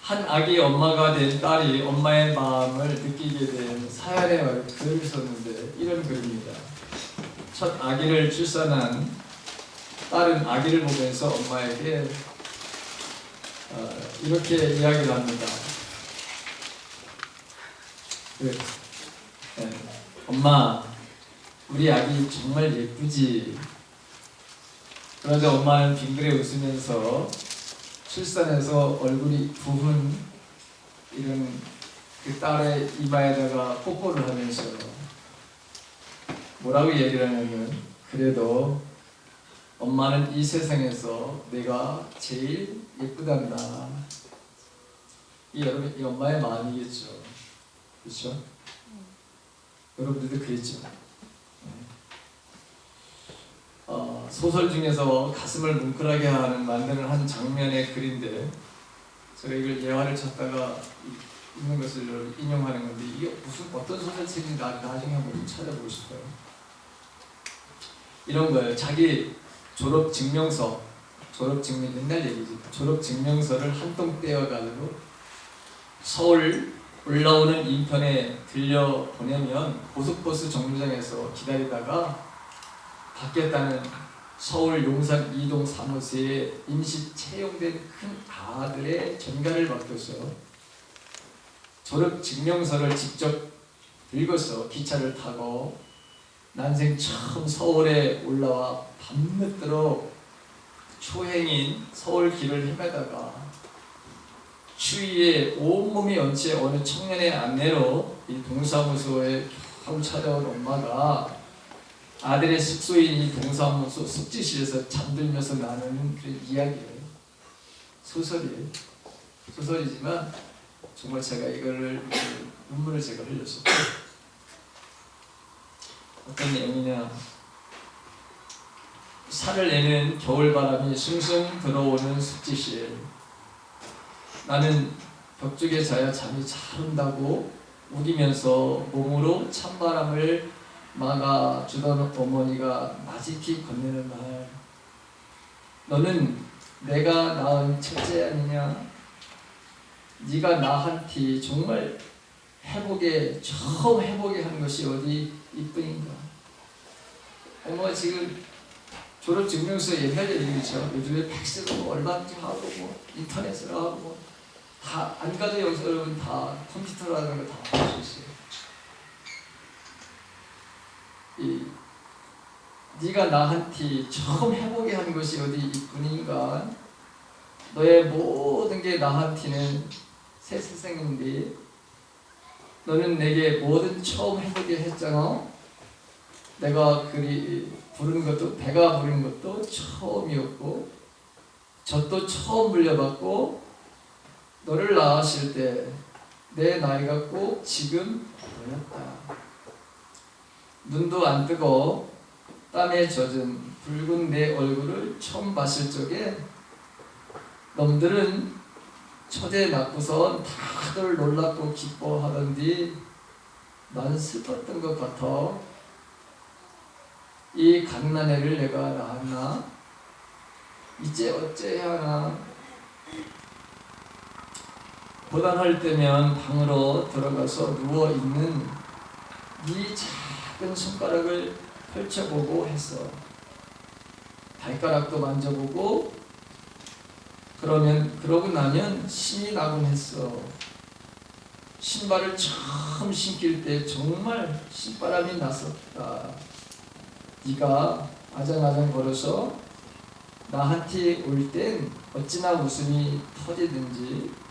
한 아기 엄마가 된 딸이 엄마의 마음을 느끼게 된 사연의 글을 썼는데 이런 글입니다. 첫 아기를 출산한 딸은 아기를 보면서 엄마에게 이렇게 이야기를 합니다. 엄마, 우리 아기 정말 예쁘지? 그러자 엄마는 빙그레 웃으면서 출산해서 얼굴이 부은 이런 그 딸의 이마에다가 뽀뽀를 하면서 뭐라고 얘기를 하냐면, 그래도 엄마는 이 세상에서 내가 제일 예쁘단다. 여러분, 이 엄마의 마음이겠죠. 그렇죠? 여러분들도 그랬죠. 소설 중에서 가슴을 뭉클하게 만드는 한 장면의 글인데, 제가 이걸 예화를 찾다가 있는 것을 인용하는 건데, 이게 무슨 어떤 소설책인지 나중에 한번 찾아보고 싶어요. 이런 거예요. 자기 졸업 증명서, 옛날 얘기지. 졸업 증명서를 한 통 떼어가지고 서울 올라오는 인편에 들려 보내면 고속버스 정류장에서 기다리다가 받겠다는 서울 용산 2동 사무소에 임시 채용된 큰 아들의 전가를 맡겨서 졸업 증명서를 직접 들고서 기차를 타고 난생 처음 서울에 올라와 밤늦도록 초행인 서울길을 헤매다가 추위에 온몸이 얹혀 어느 청년의 안내로 이 동사무소에 겨우 찾아온 엄마가 아들의 숙소인 이 동사무소 숙직실에서 잠들면서 나누는 그런 이야기예요. 소설이지만 정말 제가 이거를 눈물을 제가 흘렸어요. 어떤 내용이냐, 살을 내는 겨울바람이 숭숭 들어오는 숙직실. 나는 벽쪽에 자야 잠이 잘 온다고 우기면서 몸으로 찬바람을 막아주던 어머니가 나직히 건네는 말, 너는 내가 낳은 첫째 아니냐? 네가 낳은 티 정말 처음 해보게 한 것이 어디 이뿐인가? 엄마가 지금 졸업 증명서 옛날 얘기죠. 요즘에 팩스로 얼마든지 하고 뭐 인터넷으로 하고 뭐 다 안 가도 여러분 다 컴퓨터로 하는 거 다 할 수 있어요. 네가 낳은 티 처음 해보게 한 것이 어디 이뿐인가? 너의 모든 게 낳은 티는 새 세상인데 너는 내게 뭐든 처음 해보게 했잖아. 내가 부른 것도, 배가 부른 것도 처음이었고 젖도 처음 물려봤고, 너를 낳았을 때 내 나이가 꼭 지금 너였다. 눈도 안 뜨고 땀에 젖은 붉은 내 얼굴을 처음 봤을 적에 놈들은 첫째 낳고선 다들 놀랍고 기뻐하던디 난 슬펐던 것 같아. 이 갓난애를 내가 낳았나? 이제 어째야 하나? 고단할 때면 방으로 들어가서 누워있는 네 작은 손가락을 펼쳐보고 했어. 발가락도 만져보고 그러고 나면 신이 나곤 했어. 신발을 처음 신길 때 정말 신바람이 났었다. 네가 아장아장 걸어서 나한테 올 땐 어찌나 웃음이 터지든지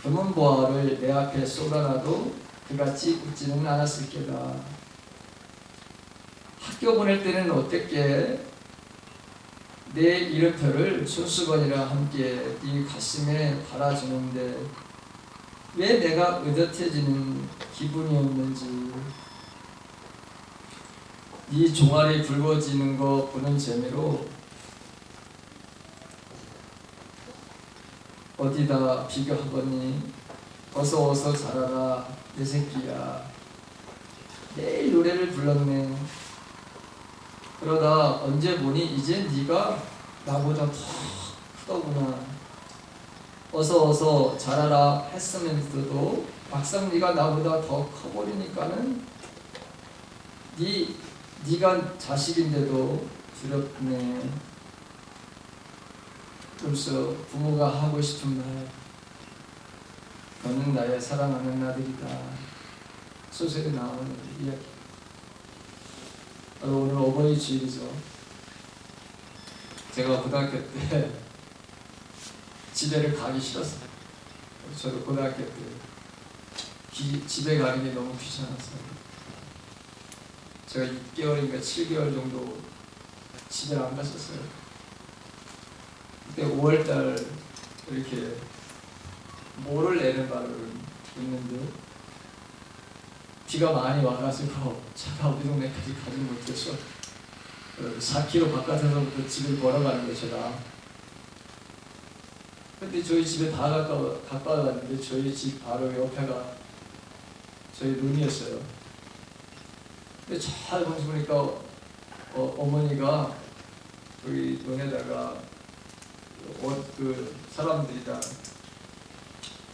금은보화를 내 앞에 쏟아놔도 그같이 웃지는 않았을 게다. 학교 보낼 때는 어땠게? 내 이름표를 손수건이랑 함께 네 가슴에 달아주는데 왜 내가 의젓해지는 기분이었는지, 네 종아리 붉어지는 거 보는 재미로 어디다 비교하거니? 어서 자라라 내 새끼야. 매일 노래를 불렀네. 그러다 언제 보니 이제 네가 나보다 더 크더구나. 어서 자라라 했으면서도 막상 네가 나보다 더 커버리니까는 네가 자식인데도 두렵네. 그래서 부모가 하고 싶은 말, 너는 나의 사랑하는 아들이다. 소설에 나오는 이야기. 오늘 어버이 주일이죠. 제가 고등학교 때 집에를 가기 싫었어요. 저도 고등학교 때 집에 가는 게 너무 귀찮았어요. 제가 6개월인가 7개월 정도 집에 안 갔었어요. 그때 5월달 이렇게 모를 내는 날을 있는데 비가 많이 와가지고 차가 우리 동네까지 가지 못해서 4km 바깥에서부터 집을 걸어가는 거예요, 제가. 근데 저희 집에 다 가까워갔는데 저희 집 바로 옆에가 저희 논이었어요. 근데 잘 보니까 어머니가 우리 논에다가 그 사람들이 다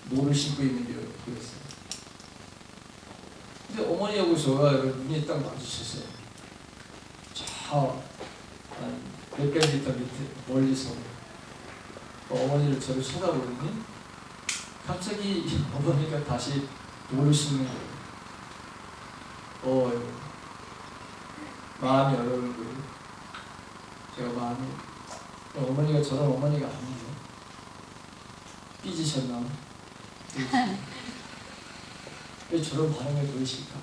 모를 신고 있는 게 보였어요. 근데 어머니하고 저가 눈이 딱 마주쳤어요. 한 몇백 미터 밑에 멀리서 어머니를 저를 쳐다보더니 갑자기 어머니가 다시 모를 신는 거예요. 마음이 어려운 거예요. 제가 마음이 어머니가 저런 어머니가 아니에요. 삐지셨나? 왜 저런 반응을 보이실까?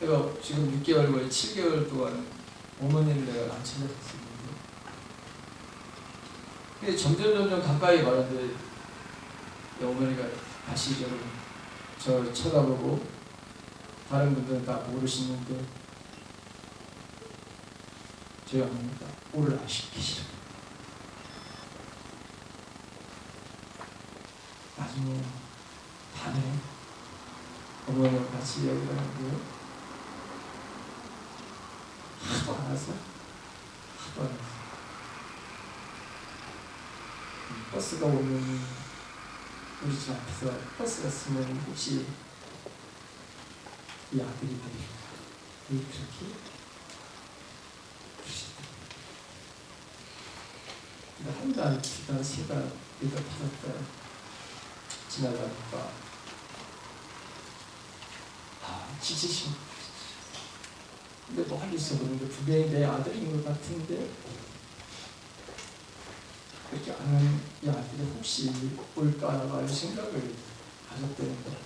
내가 지금 6개월 거의 7개월 동안 어머니를 내가 안 찾아봤었는데 근데 점점 가까이 가는데 어머니가 다시 저를 쳐다보고 다른 분들은 다 모르시는데 저희 어머니가 오를 아시기 싫어요. 나중에 밤에 어머니랑 같이 이야기를 하는데요. 하도 안 와서 버스가 오면 우리 집 앞에서 버스가 쓰면 혹시 이 아들이 되니까 왜 그렇게 한 달, 두 달, 세 달, 네 달, 다섯 달 지나가니까 지치신. 근데 멀리 있어 보는데 분명히 내 아들인 것 같은데 그렇게 안 하는 이 아들이 혹시 올까라고 생각을 가졌다는 거예요.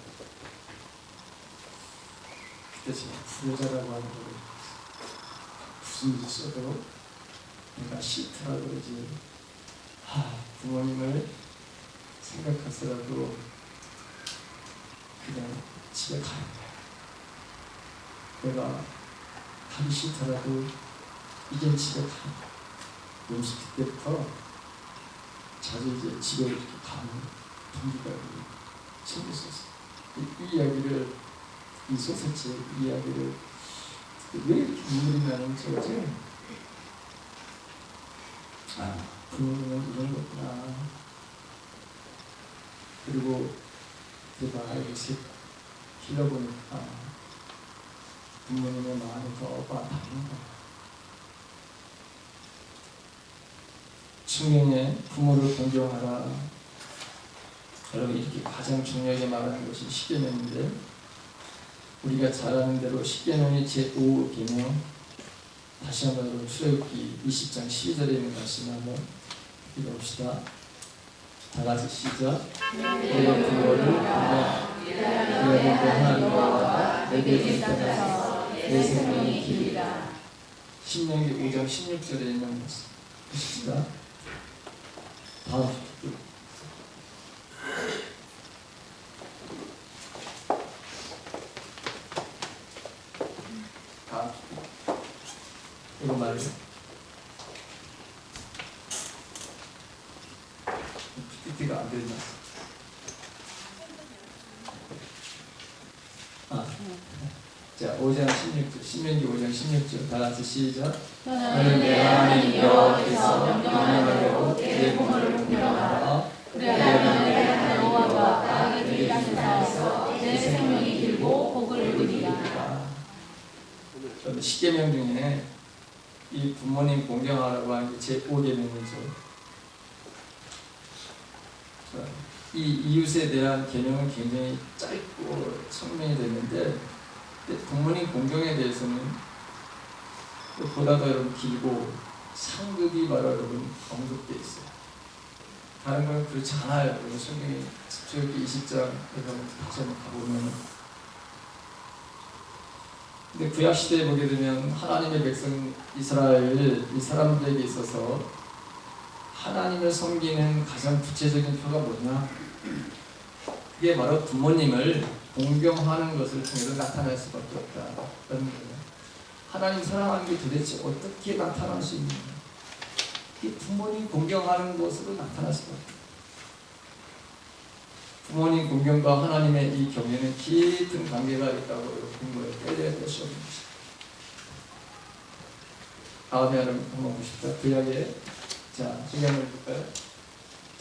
그때 제가 부여자라고 하는 걸 무슨 일이 있어도 내가 싫더라도 그러지 부모님을 생각해서라도 그냥 집에 가는 거야. 내가 가기 싫더라도 이젠 집에 가는 거야. 그래서 그때부터 자주 이제 집에 이렇게 가는 동기가 생겼었어요. 이 이야기를, 이 소설책 이야기를 왜 이렇게 눈물이 나는지 어제 부모님은 이런 거구나. 그리고 제가 이렇게 길러보니까 부모님의 마음이 더 와닿는 거야. 충경에 부모를 존경하라. 여러분 이렇게 가장 중요하게 말하는 것이 십계명인데 우리가 잘 아는 대로 십계명의 제5계명 다시 한번 출애굽기 20장 12절에 있는 말씀 한번 읽어봅시다. 다 같이 시작. 내 부모를 보며 내가 하나님 여호와가 내게 주시다 내 생명의 길이라. 신명기 5장 16절에 있는 말씀 보십시다. 다음 이거 말이에요. PPT가 안 되나? 자, 5장 16절, 신명기 5장 16절, 다 같이 시작. 너는 내 하나님 여호와께서 명령한 대로 내 부모를 공경하라. 그래 여러분 십계명 중에 이 부모님 공경하라고 하는 게 제5계명이죠. 이 이웃에 대한 계명은 굉장히 짧고 성명이 됐는데 부모님 공경에 대해서는 보다 더 여러분 길고 상급이 바로 여러분 언급되어 있어요. 다른 건 그렇지 않아요. 여러분 성경이 출애굽기 20장에 다시 한번 가보면, 근데 구약 시대에 보게 되면 하나님의 백성 이스라엘 이 사람들에게 있어서 하나님을 섬기는 가장 구체적인 표가 뭐냐? 그게 바로 부모님을 공경하는 것을 통해서 나타날 수밖에 없다라는 거예요. 하나님 사랑하는 게 도대체 어떻게 나타날 수 있느냐? 이 부모님 공경하는 것으로 나타날 수밖에 없어요. 부모님 공경과 하나님의 이 경계는 깊은 관계가 있다고 공부에 떼려야 될 수 없는 것입니다. 다음에 한번 보십시다. 구약에 자, 시간을 볼까요?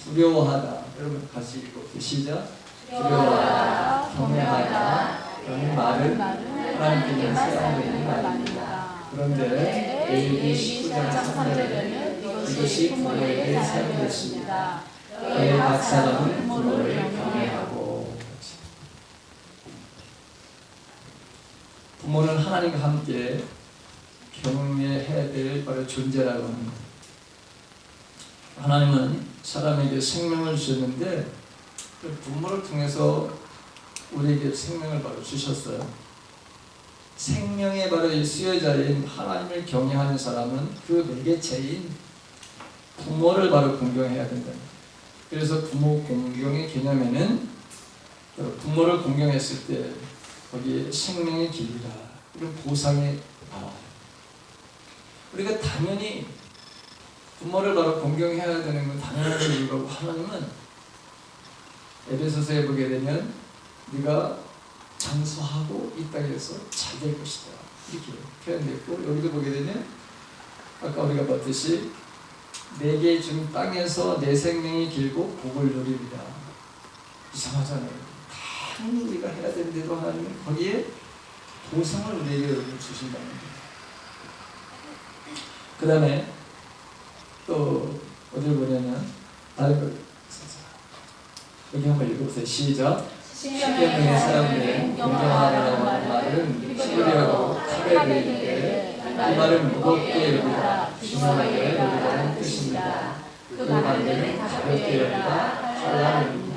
두려워하다. 여러분 같이 읽어볼게요. 시작. 두려워하다, 경외하다 라는 말은 하나님께는 사랑하는 말입니다. 그런데 레위기 19장 3절에는 이것이 부모에게 사용됐습니다. 너희 각 사람은 부모를 경외하고. 부모는 하나님과 함께 경외해야 될 바로 존재라고 합니다. 하나님은 사람에게 생명을 주셨는데 부모를 통해서 우리에게 생명을 바로 주셨어요. 생명의 바로 이 수혜자인 하나님을 경외하는 사람은 그 매개체인 부모를 바로 공경해야 된다. 그래서 부모 공경의 개념에는 부모를 공경했을 때 거기에 생명의 길이라 이런 보상이 나와요. 우리가 당연히 부모를 바로 공경해야 되는 건 당연한 이유고, 하나님은 에베소서에 보게 되면 네가 장수하고 이 땅에서 잘 될 것이다 이렇게 표현됐고, 여기도 보게 되면 아까 우리가 봤듯이 내게 준 땅에서 내 생명이 길고 복을 누리리라. 이상하잖아요. 당연히 우리가 해야 되는데도 하나님은 거기에 보상을 우리에게 주신다는 거예요. 그 다음에 또 어디를 보냐면 다른 걸 여기 한번 읽어보세요. 시작. 십계명의 사람들은 공경하라고 하는 말은 히브리어로 카베르인데 이 말은 무겁게 여기다 중요하게 여기다는 뜻입니다. 그 말은 가볍게 여기다 환란입니다.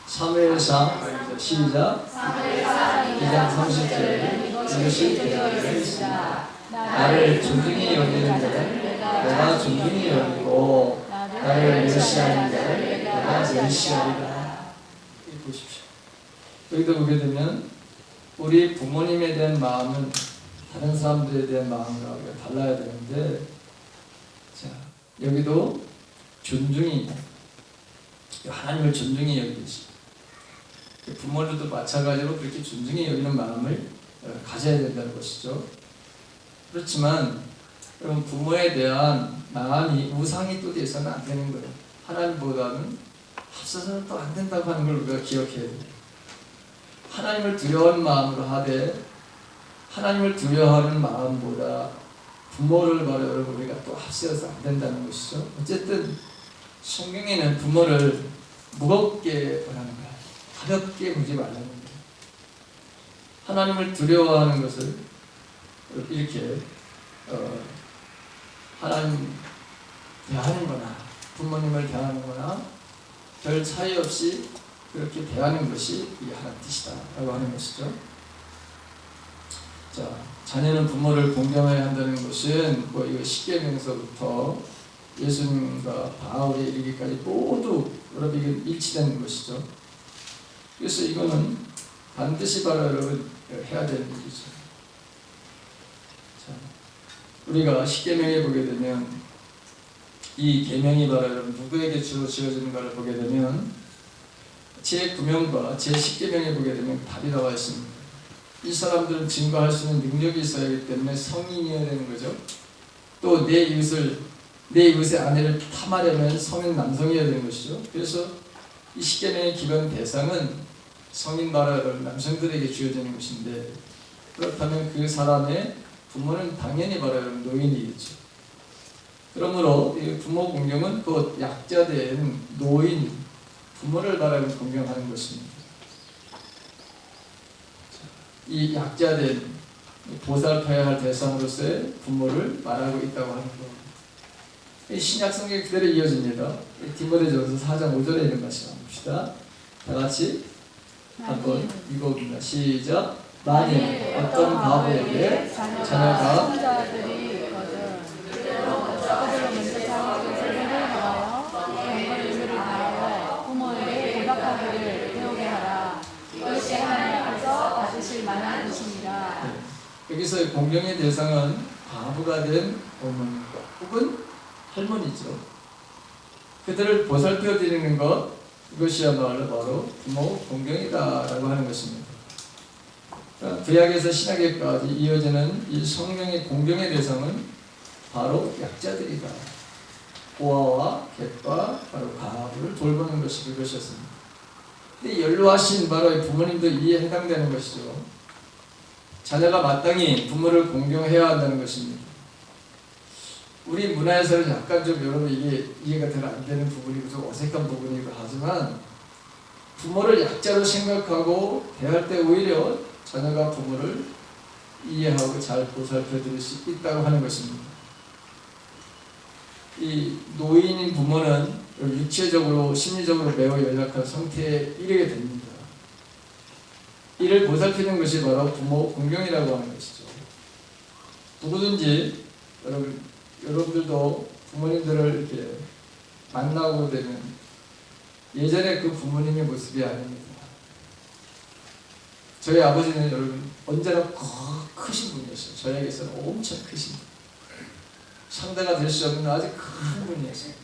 사무엘상 시작. 2장 30절에 이것이 되어 있습니다. 나를 존중히 여기는 자는 내가 존중히 여기고 나를 멸시하는 자를 내가 멸시하리라. 보십시오. 여기도 보게 되면 우리 부모님에 대한 마음은 다른 사람들에 대한 마음과 달라야 되는데, 자 여기도 존중이 하나님을 존중히 여기듯이 부모들도 마찬가지로 그렇게 존중히 여기는 마음을 가져야 된다는 것이죠. 그렇지만 여러분 부모에 대한 마음이 우상이 또 돼서는 안 되는 거예요. 하나님보다는 합쳐서는 또 안 된다고 하는 걸 우리가 기억해야 돼요. 하나님을 두려워하는 마음으로 하되 하나님을 두려워하는 마음보다 부모를 바로 여러분 우리가 또 합쳐서 안 된다는 것이죠. 어쨌든 성경에는 부모를 무겁게 보라는 거야. 가볍게 보지 말라는 거예요. 하나님을 두려워하는 것을 이렇게 하나님 대하는 거나 부모님을 대하는 거나 별 차이 없이 그렇게 대하는 것이 이 하나님 뜻이다 라고 하는 것이죠. 자, 자녀는 부모를 공경해야 한다는 것은 뭐 이거 십계명서부터 예수님과 바울에 이르기까지 모두 여러분 이게 일치되는 것이죠. 그래서 이거는 반드시 바로 여러분 해야 되는 일이죠. 자, 우리가 십계명에 보게 되면 이 계명이 바로 여러분 누구에게 주로 지어지는가를 보게 되면 제9명과 제10계명에 보게 되면 답이 나와 있습니다. 이 사람들은 증거할 수 있는 능력이 있어야 하기 때문에 성인이어야 되는 거죠. 또 내 이웃의 아내를 탐하려면 성인 남성이어야 되는 것이죠. 그래서 이 십계명의 기본 대상은 성인 바로 남성들에게 주어지는 것인데, 그렇다면 그 사람의 부모는 당연히 바로 노인이겠죠. 그러므로 이 부모 공경은 그 약자된 노인, 부모를 바라고 공경하는 것입니다. 이 약자된 보살펴야 할 대상으로서의 부모를 말하고 있다고 하는 것. 신약 성경 그대로 이어집니다. 디모데전서 4장 5절에 있는 말씀 한번 봅시다. 다 같이 한번 읽어봅니다. 시작. 만일 어떤 바보에게 자녀가 손자들이 있거든 그들로 먼저 자기에게 세배를 하여 경건 의무를 다하여 부모에게 보답하기를 배우게 하라. 이것이 하나님 앞에서 받으실 만한 것이니라. 여기서 공경의 대상은 바보가 된 어머니 혹은 할머니죠. 그들을 보살펴 드리는 것, 이것이야말로 바로 부모 공경이다라고 하는 것입니다. 구약에서 신약에까지 이어지는 이 성령의 공경의 대상은 바로 약자들이다. 고아와 객과 바로 가부를 돌보는 것이 그것이었습니다. 근데 연로하신 바로 부모님도 이에 해당되는 것이죠. 자녀가 마땅히 부모를 공경해야 한다는 것입니다. 우리 문화에서는 약간 좀 여러분 이게 이해가 잘 안 되는 부분이고 좀 어색한 부분이고 하지만 부모를 약자로 생각하고 대할 때 오히려 자녀가 부모를 이해하고 잘 보살펴 드릴 수 있다고 하는 것입니다. 이 노인인 부모는 육체적으로 심리적으로 매우 연약한 상태에 이르게 됩니다. 이를 보살피는 것이 바로 부모 공경이라고 하는 것이죠. 누구든지 여러분들도 부모님들을 이렇게 만나고 되면 예전에 그 부모님의 모습이 아닙니다. 저희 아버지는 여러분 언제나 크신 분이었어요. 저에게서는 엄청 크신 분. 상대가 될 수 없는 아주 큰 분이었어요.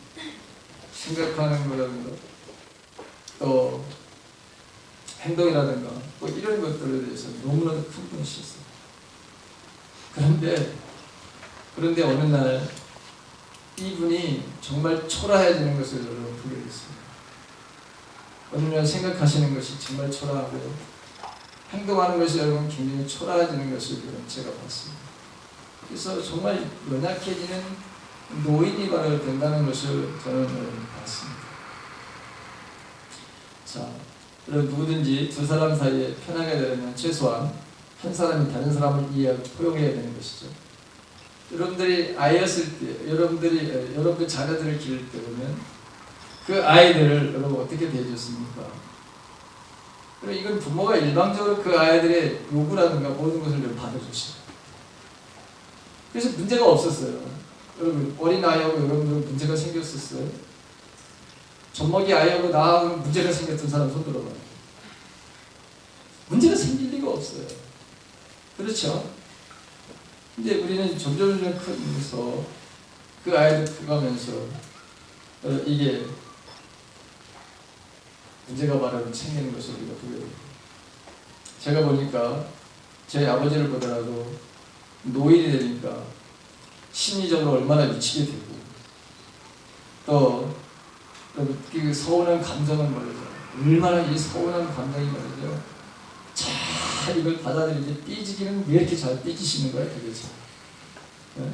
생각하는 거라든가 또 행동이라든가 뭐 이런 것들에 대해서 너무나도 큰 분이셨어요. 그런데 어느 날 이분이 정말 초라해지는 것을 여러분 보게 됐습니다. 어느 날 생각하시는 것이 정말 초라하고요. 행동하는 것이 여러분 굉장히 초라해지는 것을 제가 봤습니다. 그래서 정말 연약해지는 노인이 바로 된다는 것을 저는 봤습니다. 자, 여러분 누구든지 두 사람 사이에 편하게 되려면 최소한 한 사람이 다른 사람을 이해하고 포용해야 되는 것이죠. 여러분들이 아이였을 때, 여러분들 자녀들을 기를 때 보면 그 아이들을 여러분 어떻게 대해줬습니까? 그리고 이건 부모가 일방적으로 그 아이들의 요구라든가 모든 것을 좀 받아줬어요. 그래서 문제가 없었어요. 여러분 어린 아이하고 여러분들 문제가 생겼었어요. 젖먹이 아이하고 나하고 문제가 생겼던 사람 손 들어봐요. 문제가 생길 리가 없어요. 그렇죠? 근데 우리는 점점 크면서 그 아이들 커가면서 이게 문제가 바로 생기는 것을 우리가 보게 됩니다. 제가 보니까 제 아버지를 보더라도 노인이 되니까 심리적으로 얼마나 미치게 되고 또 그 서운한 감정은 말이죠. 얼마나 이 서운한 감정이 말이죠. 잘 이걸 받아들이지 삐지기는 왜 이렇게 잘 삐지시는 거야 도대체. 네?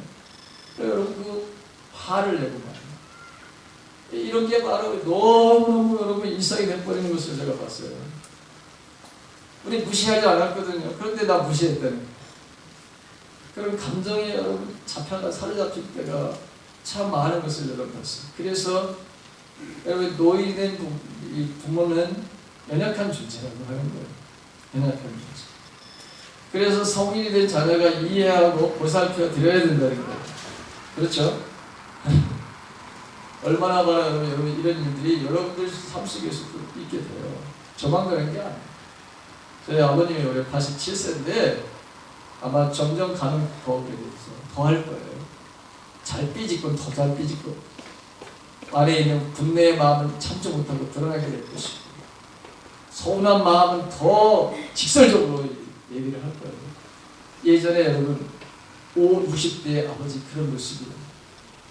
여러분 그 화를 내고 말이에요. 이런 게 바로 너무너무 여러분 일상이 돼버리는 것을 제가 봤어요. 우리 무시하지 않았거든요. 그런데 나 무시했다는 거예요. 그런 감정에 여러분 잡혀가 사로잡힐 때가 참 많은 것을 여러분 봤어요. 그래서 여러분 노인이 된 부모는 연약한 존재라고 하는 거예요. 연약한 존재. 그래서 성인이 된 자녀가 이해하고 보살펴 드려야 된다는 거예요. 그렇죠? 얼마나 많은 여러분 이런 일들이 여러분들 삶 속에서도 있게 돼요. 저만 그런 게 아니에요. 저희 아버님이 올해 87세인데 아마 점점 가는 더 할 거예요. 잘 삐질 건 더 잘 삐질 거예요. 안에 있는 분내의 마음은 참지 못하고 드러나게 될 것이고 서운한 마음은 더 직설적으로 얘기를 할 거예요. 예전에 여러분 60대의 아버지 그런 모습이에요.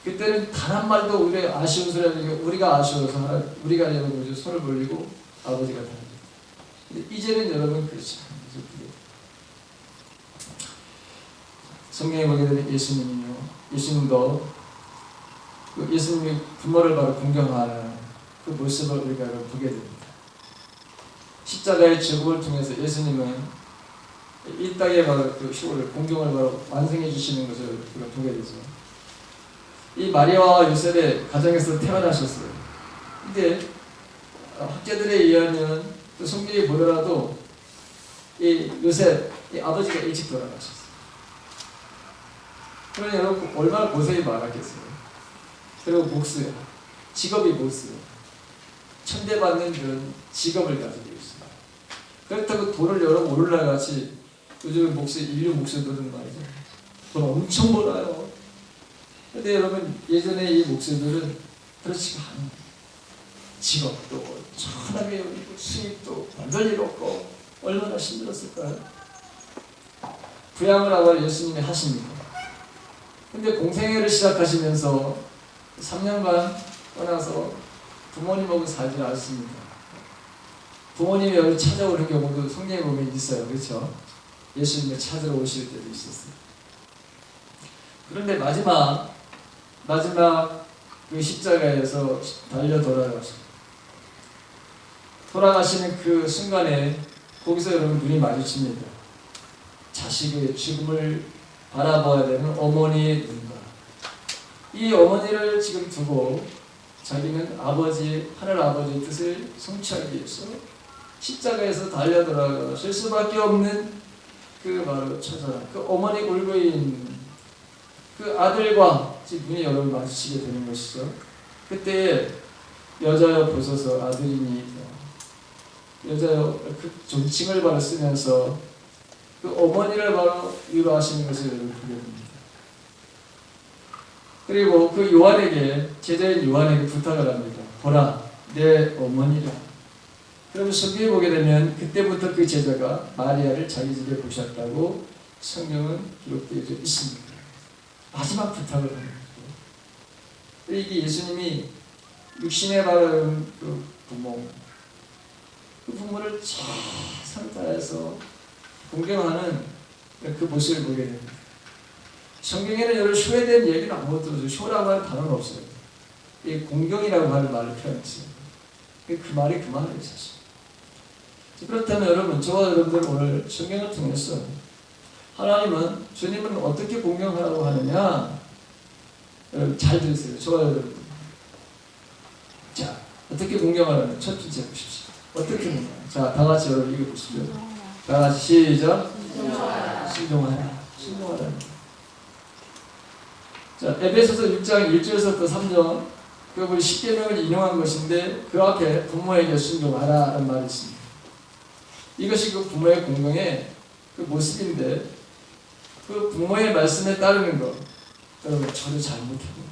그때는 단 한마디도 우리가 아쉬운 소리 하니까 우리가 아쉬워서 우리가 여러분 손을 벌리고 아버지가 다 하죠. 근데 이제는 여러분 그렇지 않아요. 성경에 보게 되면 예수님도 그 예수님이 부모를 바로 공경하는 그 모습을 우리가 보게 됩니다. 십자가의 죽음을 통해서 예수님은 이 땅에 바로 그 효를 공경을 바로 완성해 주시는 것을 우리가 보게 되죠. 이 마리아와 요셉의 가정에서 태어나셨어요. 근데 학자들에 의하면 또 성경에 보더라도 이 요셉, 이 아버지가 일찍 돌아가셨어요. 그러니 여러분 얼마나 고생이 많았겠어요. 그리고 목수야. 직업이 목수야. 천대받는 그런 직업을 가지고 있어요. 그렇다고 돈을 여러분 오늘날 같이 요즘 인류 목수들은 말이죠. 돈 엄청 벌어요. 근데 여러분 예전에 이 목수들은 그렇지가 않아요. 직업도 천하게 여기고 수입도 별일 없고 얼마나 힘들었을까요? 부양을 아마 예수님이 하십니다. 근데 공생애를 시작하시면서 3년간 떠나서 부모님하고 살지 않습니다. 부모님이 여기 찾아오는 경우도 성경에 보면 있어요. 그렇죠? 예수님을 찾으러 오실 때도 있었어요. 그런데 마지막 그 십자가에서 달려 돌아가시는 그 순간에 거기서 여러분 눈이 마주칩니다. 자식의 죽음을 바라봐야 되는 어머니의 눈과 이 어머니를 지금 두고 자기는 하늘 아버지의 뜻을 성취하기 위해서 십자가에서 달려 돌아가실 수밖에 없는 그 바로 처절한 그 어머니 울고 있는 그 아들과 지금 눈이 여러분 마주치게 되는 것이죠. 그때 여자여 보소서 아들이니 여자여 그 존칭을 바로 쓰면서 그 어머니를 바로 위로하시는 것을 여러분 보게 됩니다. 그리고 그 제자인 요한에게 부탁을 합니다. 보라, 내 어머니라. 그러면 성경에 보게 되면 그때부터 그 제자가 마리아를 자기 집에 모셨다고 성경은 기록되어 있습니다. 마지막 부탁을 하는 거죠. 이게 예수님이 육신에 바른 그 부모를 최선을 다해서 공경하는 그 모습을 보게 됩니다. 성경에는 여러 쇼에 대한 얘기는 아무것도 없어요. 쇼라고 하는 단어는 없어요. 이 공경이라고 하는 말을 표현했어요. 그 말이 그 말이에요, 사실. 그렇다면 여러분, 저와 여러분들 오늘 성경을 통해서 하나님은 주님은 어떻게 공경하라고 하느냐? 여러분 잘 들으세요. 저와 여러분. 자, 어떻게 공경하라는 첫 번째 보십시오. 어떻게 공경? 자, 다 같이 여러분 읽어보시죠. 다 같이 시작. 순종하라. 자, 에베소서 6장 1절에서부터 3절 그 우리 10계명을 인용한 것인데 그 앞에 부모에게 순종하라는 말이 있습니다. 이것이 그 부모의 공경의 그 모습인데 그 부모의 말씀에 따르는 것 여러분 저도 잘못하고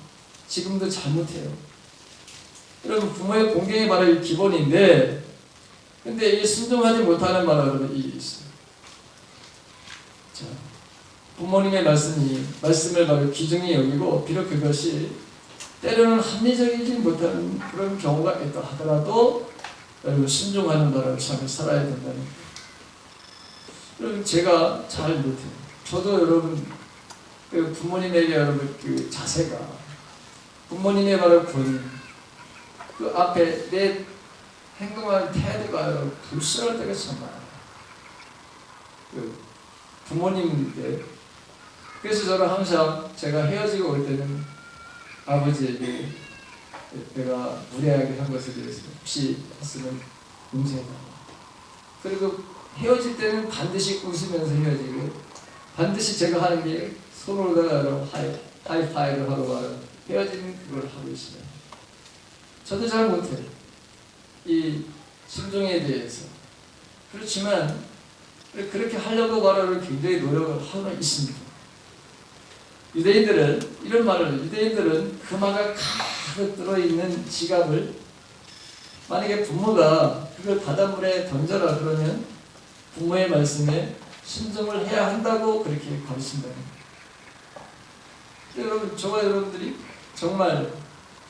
지금도 잘못해요. 여러분 부모의 공경이 바로 이 기본인데 근데 이 순종하지 못하는 바로 여러분 이게 있어요. 자, 부모님의 말씀을 바로 귀중히 여기고 비록 그것이 때로는 합리적이지 못하는 그런 경우가 있다 하더라도 여러분 순종하는 바를 삶을 살아야 된다는 거예요. 여러분 제가 잘 못해요. 저도 여러분 그 부모님에게 여러분 그 자세가 부모님의 바로 그 앞에 내 행동하는 태도가 여러분 불순할 때가 참 많아요. 그 부모님인데 그래서 저는 항상 제가 헤어지고 올 때는 아버지에게 내가 무례하게 한 것에 대해서 혹시 했으면 용서해라. 그리고 헤어질 때는 반드시 웃으면서 헤어지고 반드시 제가 하는 게 손으로다가 하이파이를 하고 헤어지는 그걸 하고 있어요. 저도 잘 못해요. 이 순종에 대해서. 그렇지만 그렇게 하려고 바로 굉장히 노력을 하고 있습니다. 유대인들은 금화가 가득 들어있는 지갑을 만약에 부모가 그걸 바닷물에 던져라 그러면 부모의 말씀에 순종을 해야 한다고 그렇게 가르친다는 거예요. 여러분, 저와 여러분들이 정말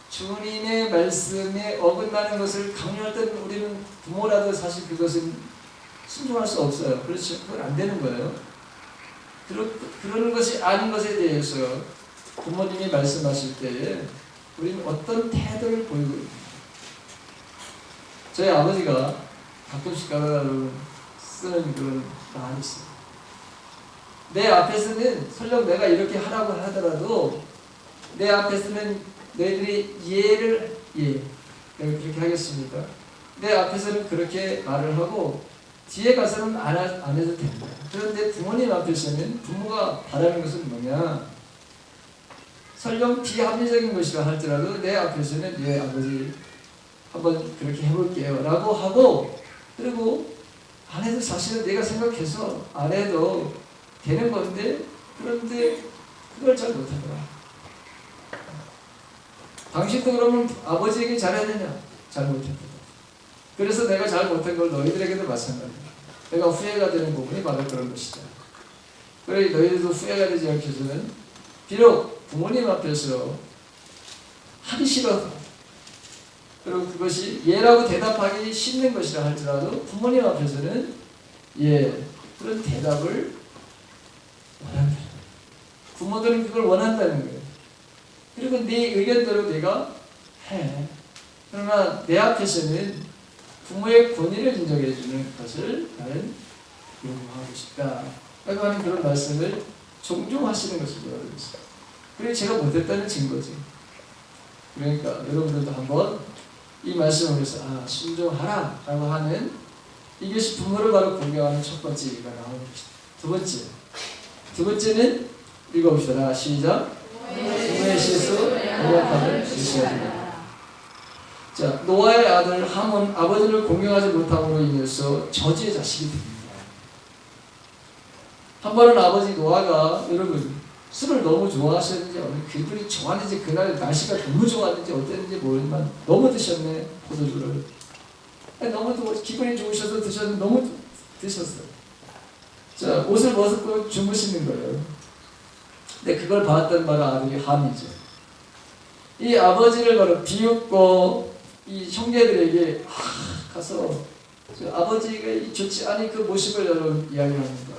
주님의 말씀에 어긋나는 것을 강요할 때는 우리는 부모라도 사실 그것은 순종할 수 없어요. 그렇죠? 그건 안 되는 거예요. 그런 것이 아닌 것에 대해서 부모님이 말씀하실 때 우리는 어떤 태도를 보이고 있습니다. 저희 아버지가 가끔씩 가다가 쓰는 그런 말이 있어요. 내 앞에서는 설령 내가 이렇게 하라고 하더라도 내 앞에서는 너희들이 그렇게 하겠습니다. 내 앞에서는 그렇게 말을 하고 뒤에 가서는 안 해도 됩니다. 그런데 부모님 앞에서는 부모가 바라는 것은 뭐냐? 설령 비합리적인 것이라 할지라도 내 앞에서는 예 아버지 한번 그렇게 해볼게요 라고 하고, 그리고 안 해도 사실은 내가 생각해서 안 해도 되는 건데, 그런데 그걸 잘 못하더라. 당신도 그러면 아버지에게 잘해야 되냐? 잘 못했다. 그래서 내가 잘 못한 걸 너희들에게도 마찬가지야. 내가 후회가 되는 부분이 바로 그런 것이다. 그래 너희들도 후회가 되지 않기 위해서는 비록 부모님 앞에서 하기 싫어도, 그리고 그것이 예라고 대답하기 싫는 것이라 할지라도 부모님 앞에서는 예 그런 대답을 원한다. 부모들은 그걸 원한다는 거예요. 그리고 네 의견대로 내가 해. 그러나 내 앞에서는 부모의 권위를 인정해 주는 것을 나는 요구하고 싶다 라고 하는 그런 말씀을 종종 하시는 것을 배우고 있어요. 그게 제가 못했다는 증거죠. 그러니까 여러분들도 한번 이 말씀을 위해서 순종하라 라고 하는, 이것이 부모를 바로 공경하는 첫 번째 이유가 나오는 것이다. 두 번째는 읽어봅시다. 시작. 부모의 실수, 노력함을 실수하리라. 자, 노아의 아들 함은 아버지를 공경하지 못함으로 인해서 저주의 자식이 됩니다. 한 번은 아버지 노아가 여러분 술을 너무 좋아하셨는지, 그분이 좋아하는지, 그날 날씨가 너무 좋았는지 어땠는지 모르지만 너무 드셨네, 포도주를. 너무 기분이 좋으셔서 드셨는데 너무 드셨어요. 자, 옷을 벗고 주무시는 거예요. 근데 그걸 봤던 바로 아들이 함이죠. 이 아버지를 바로 비웃고 이 형제들에게 가서 아버지가 좋지 않은 그 모습을 여러분 이야기합니다.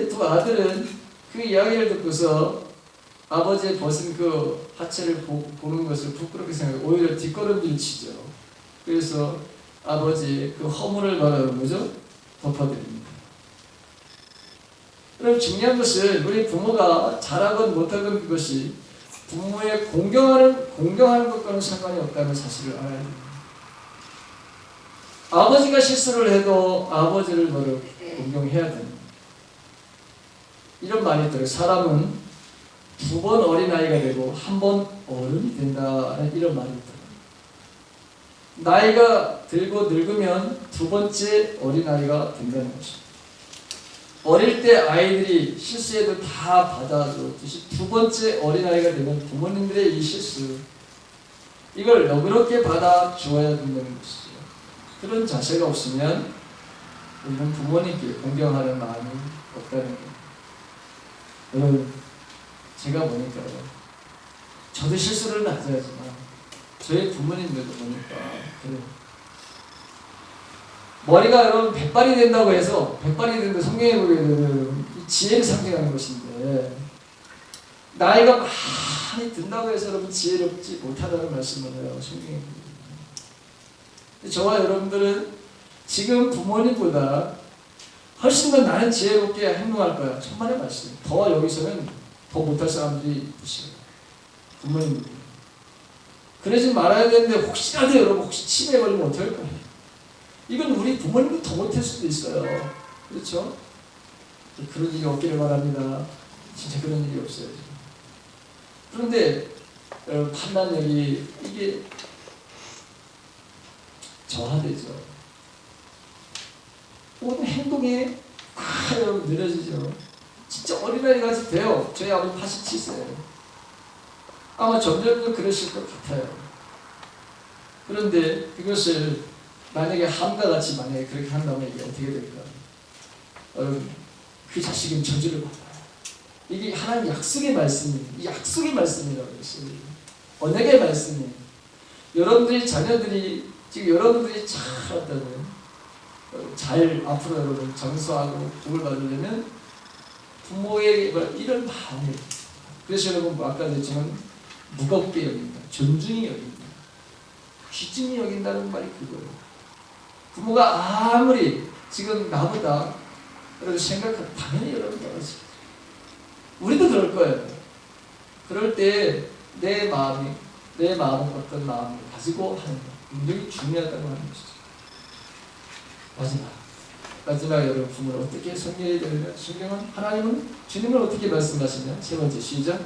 두 아들은 그 이야기를 듣고서 아버지의 벗은 그 하체를 보는 것을 부끄럽게 생각하고 오히려 뒷걸음질 치죠. 그래서 아버지의 그 허물을 바로 뭐죠? 덮어드립니다. 그럼 중요한 것은 우리 부모가 잘하건 못하건 그것이 부모의 공경하는 것과는 상관이 없다는 사실을 알아야 됩니다. 아버지가 실수를 해도 아버지를 바로 공경해야 됩니다. 이런 말이 있더라고요. 사람은 2번 어린아이가 되고 1번 어른이 된다는 이런 말이 있더라고요. 나이가 들고 늙으면 2번째 어린아이가 된다는 것입니다. 어릴 때 아이들이 실수해도 다 받아주듯이 2번째 어린아이가 되면 부모님들의 이 실수, 이걸 너그럽게 받아주어야 된다는 것이죠. 그런 자세가 없으면 우리는 부모님께 공경하는 마음이 없다는 거예요. 여러분, 제가 보니까요, 저도 실수를 많이 하지만 저희 부모님들도 보니까 그래요. 머리가 여러분 백발이 된다고 해서, 백발이 된다 성경에 보게 되면 지혜를 상징하는 것인데, 나이가 많이 든다고 해서 여러분 지혜롭지 못하다는 말씀을 해요. 성경에 보게. 저와 여러분들은 지금 부모님보다 훨씬 더 나는 지혜롭게 행동할 거야. 천만의 말씀. 더 여기서는 더 못할 사람들이 있으시고 부모님들. 그러지 말아야 되는데 혹시라도 여러분 치매에 걸리면 어떡할 거예요? 이건 우리 부모님도 더 못할 수도 있어요. 그렇죠? 그런 일이 없기를 바랍니다. 진짜 그런 일이 없어요. 그런데 여러분 판단력이 이게 저하되죠. 모든 행동에 여러분 느려지죠. 진짜 어린아이 같이 돼요. 저희 아버지 87세예요. 아마 점점 그러실 것 같아요. 그런데 그것을 만약에 함과 같이 만약에 그렇게 한다면 이게 어떻게 될까? 여러분, 그 자식은 저주를 받아요. 이게 하나님 약속의 말씀이에요. 이 약속의 말씀이라고 했어요. 언약의 말씀이에요. 여러분들이 자녀들이 지금 여러분들이 잘 앞으로 여러분 장수하고 복을 받으려면 부모에게 이런 마음이. 그래서 여러분 아까도 했지만 무겁게 여긴다, 존중히 여긴다, 귀중히 여긴다는 말이 그거예요. 부모가 아무리 지금 나보다 여러분 생각하면 당연히 여러분 떨어지죠. 우리도 그럴 거예요. 그럴 때 내 마음은 어떤 마음을 가지고 하는 것, 굉장히 중요하다고 하는 것이죠. 마지막 여러분 부모를 어떻게 섬겨야 되느냐? 성경은 하나님은 주님을 어떻게 말씀하시냐? 세 번째 시작.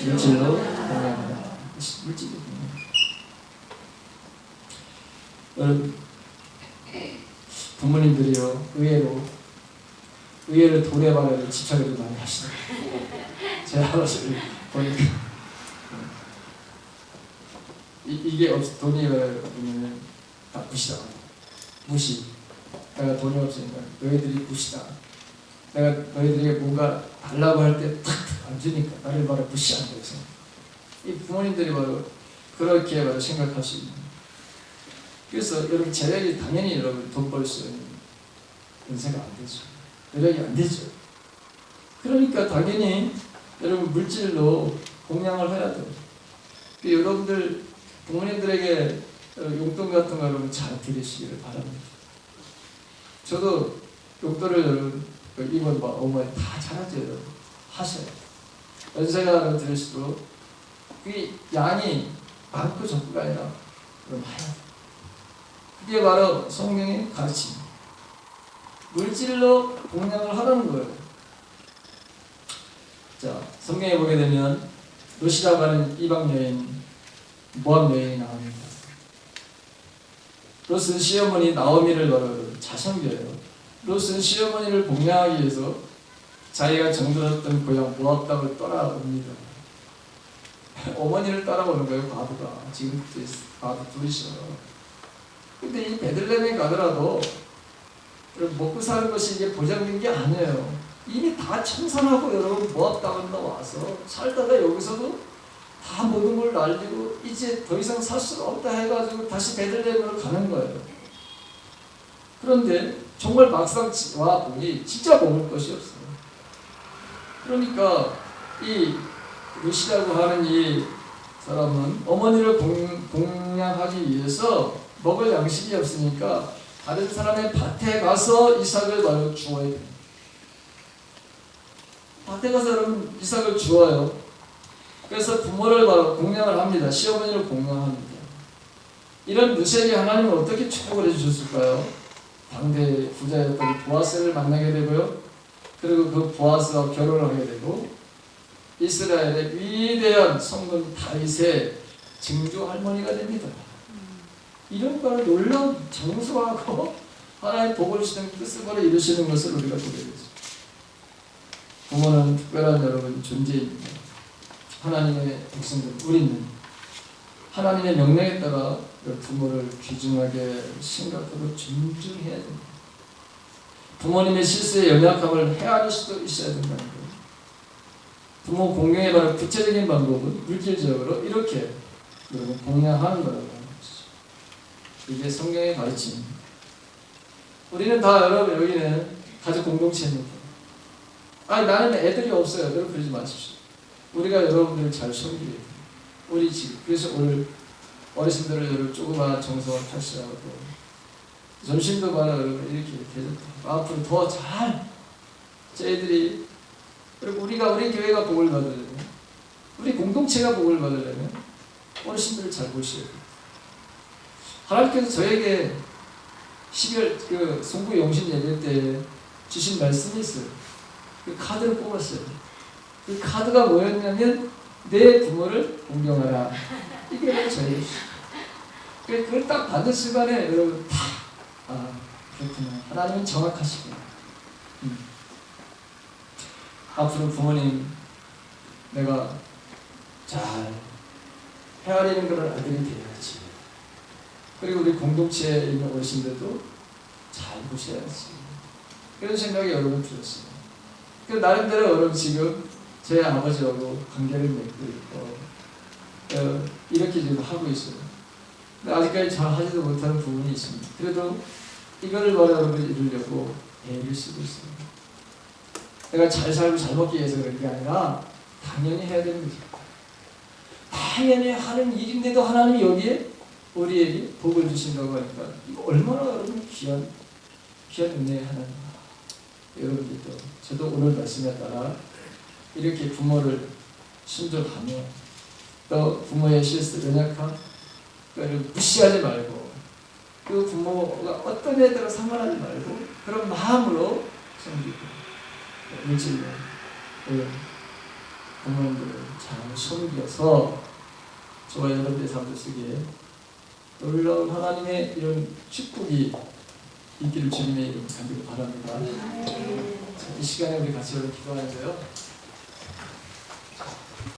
물질로 공양하라. 물질로 공양. 여러분 부모님들이요 의외로 돈에 관해서 집착을 많이 하시더라고요. 제 아버지를 보니까 이게 돈이 보면 다 무시다. 무시. 내가 돈이 없으니까 너희들이 무시다. 내가 너희들에게 뭔가 달라고 할 때 탁 안 주니까 나를 바로 무시한다 해서 이 부모님들이 바로 그렇게 바로 생각할 수 있는. 그래서 여러분 재력이 당연히 여러분 돈 벌 수 있는 연세가 안 되죠. 노력이 안 되죠. 그러니까 당연히 여러분 물질로 공양을 해야 돼요. 여러분들 부모님들에게 용돈 같은 거 여러분 잘 드리시기를 바랍니다. 저도 용돈을 여러분 이번 어머니 다 잘하죠. 여러분 하셔요. 연세가 들을수록 그 양이 많고 적고가 아니라 여러분 해야 돼요. 그게 바로 성경의 가르침입니다. 물질로 공양을 하라는 거예요. 자, 성경에 보게 되면 롯이라고 하는 이방 여인, 모압 여인이 나옵니다. 롯은 시어머니 나오미를 바로 자성겨요. 롯은 시어머니를 공양하기 위해서 자기가 정들었던 고향 모압 땅을 떠나옵니다. 어머니를 따라오는 거예요. 과부가. 지금 과부 둘이셔. 근데 이 베들레헴에 가더라도 먹고 사는 것이 이게 보장된 게 아니에요. 이미 다 청산하고 여러분 모압 땅으로 와서 살다가 여기서도 다 모든 걸 날리고 이제 더 이상 살 수가 없다 해가지고 다시 베들레헴으로 가는 거예요. 그런데 정말 막상 와 보니 진짜 먹을 것이 없어요. 그러니까 이 롯이라고 하는 이 사람은 어머니를 공양하기 위해서 먹을 양식이 없으니까 다른 사람의 밭에 가서 이삭을 바로 주어야 됩니다. 밭에 가서 여러분 이삭을 주어요. 그래서 부모를 바로 공양을 합니다. 시어머니를 공양합니다. 이런 롯에게 하나님은 어떻게 축복을 해주셨을까요? 당대 부자였던 보아스를 만나게 되고요. 그리고 그 보아스와 결혼을 하게 되고 이스라엘의 위대한 성군 다윗의 증조 할머니가 됩니다. 이런 바로 놀라운 장수하고 하나님 복을 주시는 뜻을 바로 이루시는 것을 우리가 보게 되죠. 부모는 특별한 여러분 존재입니다. 하나님의 백성들, 우리는 하나님의 명령에 따라 부모를 귀중하게 생각하고 존중해야 됩니다. 부모님의 실수에 연약함을 헤아릴 수도 있어야 된다는 거예요. 부모 공경에 바로 구체적인 방법은 물질적으로 이렇게 여러분 공양하는 거라고 하는 것이죠. 이게 성경의 가르침입니다. 우리는 다 여러분 여기는 가족 공동체입니다. 아니 나는 애들이 없어요. 여러분 그러지 마십시오. 우리가 여러분들을 잘 섬겨야 돼요. 우리 집. 그래서 오늘 어르신들을 여러분 조그마한 정성을 탈취하고 점심도 많아 여러분 이렇게 해줬다. 앞으로 더 잘 저희들이 그리고 우리가 우리 교회가 복을 받으려면 우리 공동체가 복을 받으려면 어르신들을 잘 보셔야 돼요. 하나님께서 저에게 12월 그 송구 영신 예배 때 주신 말씀이 있어요. 그 카드를 뽑았어요. 그 카드가 뭐였냐면 내 부모를 공경하라. 이게 저예요. 그걸 딱 받는 순간에 여러분 그렇구나. 하나님은 정확하시구나. 앞으로 부모님 내가 잘 헤아리는 그런 아들이 되어야지. 그리고 우리 공동체에 있는 어르신들도 잘 보셔야지. 그런 생각이 여러분 들었어요. 그래서 나름대로 여러분 지금 제 아버지하고 관계를 맺고 있고 이렇게 지금 하고 있어요. 근데 아직까지 잘 하지도 못하는 부분이 있습니다. 그래도 이거를 바로 여러분이 이루려고 애를 쓰고 있습니다. 내가 잘 살고 잘 먹기 위해서 그런 게 아니라 당연히 해야 되는 거죠. 당연히 하는 일인데도 하나님이 여기에 우리에게 복을 주신다고 하니까 이거 얼마나 여러분 귀한 은혜의 하나님입니다. 여러분들도 저도 오늘 말씀에 따라 이렇게 부모를 순종하며 또 부모의 실수 연약함 그를 무시하지 말고 그 부모가 어떤 애들을 상관하지 말고 그런 마음으로 섬기고 물질로 부모님들을 잘 섬겨서 저와 여러분의 삶 속에 놀라운 하나님의 이런 축복이 있기를 주님의 이름으로 간절히 바랍니다. 이 시간에 우리 같이 기도하는데요.